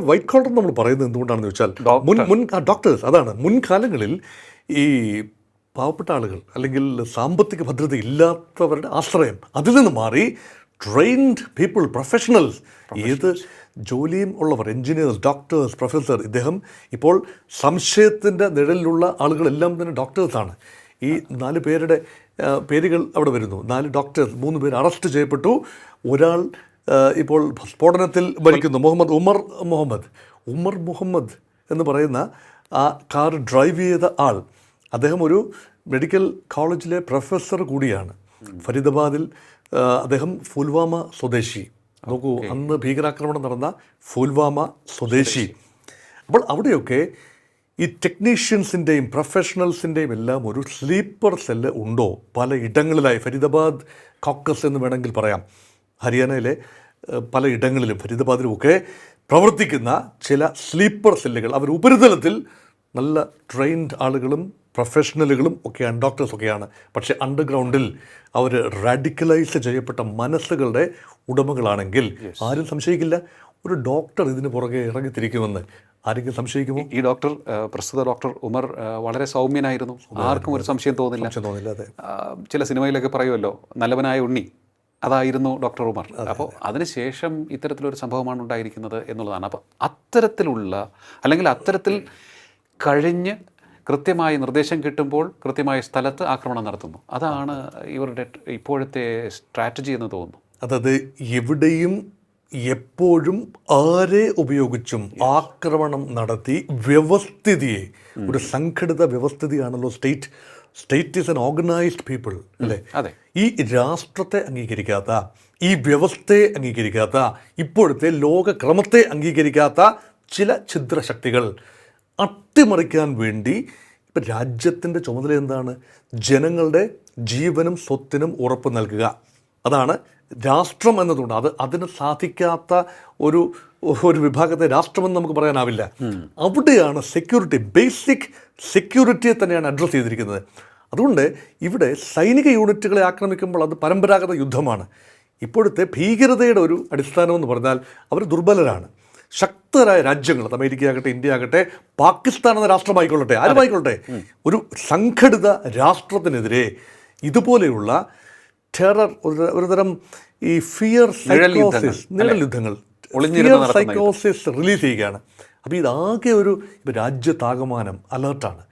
White collar നമ്മൾ പറയുന്നത് എന്തുകൊണ്ടാണെന്ന് വെച്ചാൽ ഡോക്ടേഴ്സ് അതാണ് മുൻകാലങ്ങളിൽ ഈ പാവപ്പെട്ട ആളുകൾ അല്ലെങ്കിൽ സാമ്പത്തിക ഭദ്രത ഇല്ലാത്തവരുടെ ആശ്രയം അതിൽ നിന്ന് മാറി ട്രെയിൻഡ് പീപ്പിൾ പ്രൊഫഷണൽസ് ഏത് ജോലിയും ഉള്ളവർ എൻജിനീയേഴ്സ് ഡോക്ടേഴ്സ് പ്രൊഫസർ ഇദ്ദേഹം ഇപ്പോൾ സംശയത്തിൻ്റെ നിഴലിലുള്ള ആളുകളെല്ലാം തന്നെ ഡോക്ടേഴ്സാണ്. ഈ 4 പേരുടെ പേരുകൾ അവിടെ വരുന്നു. 4 ഡോക്ടേഴ്സ്, 3 പേര് അറസ്റ്റ് ചെയ്യപ്പെട്ടു. ഒരാൾ ഇപ്പോൾ സ്ഫോടനത്തിൽ മരിക്കുന്നു. ഉമർ മുഹമ്മദ് എന്ന് പറയുന്ന ആ കാർ ഡ്രൈവ് ചെയ്ത ആൾ, അദ്ദേഹം ഒരു മെഡിക്കൽ കോളേജിലെ പ്രൊഫസർ കൂടിയാണ്. ഫരീദാബാദിൽ അദ്ദേഹം പുൽവാമ സ്വദേശി. നോക്കൂ, അന്ന് ഭീകരാക്രമണം നടന്ന പുൽവാമ സ്വദേശി. അപ്പോൾ അവിടെയൊക്കെ ഈ ടെക്നീഷ്യൻസിൻ്റെയും പ്രൊഫഷണൽസിൻ്റെയും എല്ലാം ഒരു സ്ലീപ്പർ സെല്ല് ഉണ്ടോ പല ഇടങ്ങളിലായി? ഫരീദാബാദ് കോക്കസ് എന്ന് വേണമെങ്കിൽ പറയാം. ഹരിയാനയിലെ പല ഇടങ്ങളിലും ഫരീദാബാദിലുമൊക്കെ പ്രവർത്തിക്കുന്ന ചില സ്ലീപ്പർ സെല്ലുകൾ. അവർ ഉപരിതലത്തിൽ നല്ല ട്രെയിൻഡ് ആളുകളും പ്രൊഫഷണലുകളും ഒക്കെയാണ്, ഡോക്ടേഴ്സൊക്കെയാണ്. പക്ഷേ അണ്ടർഗ്രൗണ്ടിൽ അവർ റാഡിക്കലൈസ് ചെയ്യപ്പെട്ട മനസ്സുകളുടെ ഉടമകളാണെങ്കിൽ ആരും സംശയിക്കില്ല ഒരു ഡോക്ടർ ഇതിന് പുറകെ ഇറങ്ങിത്തിരിക്കുമെന്ന്. ആരെങ്കിലും സംശയിക്കുമോ? ഈ ഡോക്ടർ, പ്രസ്തുത ഡോക്ടർ ഉമർ വളരെ സൗമ്യനായിരുന്നു, ആർക്കും ഒരു സംശയം തോന്നില്ല. അതെ. ചില സിനിമയിലൊക്കെ പറയുമല്ലോ, നല്ലവനായ ഉണ്ണി, അതായിരുന്നു ഡോക്ടർ ഉമർ. അപ്പോൾ അതിനുശേഷം ഇത്തരത്തിലൊരു സംഭവമാണ് ഉണ്ടായിരിക്കുന്നത് എന്നുള്ളതാണ്. അപ്പോൾ അത്തരത്തിലുള്ള അല്ലെങ്കിൽ അത്തരത്തിൽ കഴിഞ്ഞ് കൃത്യമായി നിർദ്ദേശം കിട്ടുമ്പോൾ കൃത്യമായ സ്ഥലത്ത് ആക്രമണം നടത്തുന്നു. അതാണ് ഇവരുടെ ഇപ്പോഴത്തെ സ്ട്രാറ്റജി എന്ന് തോന്നുന്നു. അതായത് എവിടെയും എപ്പോഴും ആരെ ഉപയോഗിച്ചും ആക്രമണം നടത്തി വ്യവസ്ഥിതിയെ, ഒരു സംഘടിത വ്യവസ്ഥിതിയാണല്ലോ state. State is an organised people അല്ലേ? അതെ. ഈ രാഷ്ട്രത്തെ അംഗീകരിക്കാത്ത, ഈ വ്യവസ്ഥയെ അംഗീകരിക്കാത്ത, ഇപ്പോഴത്തെ ലോകക്രമത്തെ അംഗീകരിക്കാത്ത ചില ഛിദ്രശക്തികൾ അട്ടിമറിക്കാൻ വേണ്ടി ഇപ്പം രാജ്യത്തിൻ്റെ ചുമതല എന്താണ്? ജനങ്ങളുടെ ജീവനും സ്വത്തിനും ഉറപ്പ് നൽകുക. അതാണ് രാഷ്ട്രം എന്നതുകൊണ്ട്. അതിന് സാധിക്കാത്ത ഒരു വിഭാഗത്തെ രാഷ്ട്രമെന്ന് നമുക്ക് പറയാനാവില്ല. അവിടെയാണ് സെക്യൂരിറ്റി, ബേസിക് സെക്യൂരിറ്റിയെ തന്നെയാണ് അഡ്രസ്സ് ചെയ്തിരിക്കുന്നത്. അതുകൊണ്ട് ഇവിടെ സൈനിക യൂണിറ്റുകളെ ആക്രമിക്കുമ്പോൾ അത് പരമ്പരാഗത യുദ്ധമാണ്. ഇപ്പോഴത്തെ ഭീകരതയുടെ ഒരു അടിസ്ഥാനം എന്ന് പറഞ്ഞാൽ അവർ ദുർബലരാണ്. ശക്തരായ രാജ്യങ്ങൾ, അത് അമേരിക്ക ആകട്ടെ, ഇന്ത്യ ആകട്ടെ, പാകിസ്ഥാൻ എന്ന രാഷ്ട്രമായിക്കൊള്ളട്ടെ, ആരുമായിക്കൊള്ളട്ടെ, ഒരു സംഘടിത രാഷ്ട്രത്തിനെതിരെ ഇതുപോലെയുള്ള ടെറർ, ഒരുതരം ഈ ഫിയർ സൈക്കോസിസ്, നിഴൽ യുദ്ധങ്ങൾ, സൈക്കോസിസ് റിലീസ് ചെയ്യുകയാണ്. അപ്പോൾ ഇതാകെ ഒരു രാജ്യത്താകമാനം അലേർട്ടാണ്.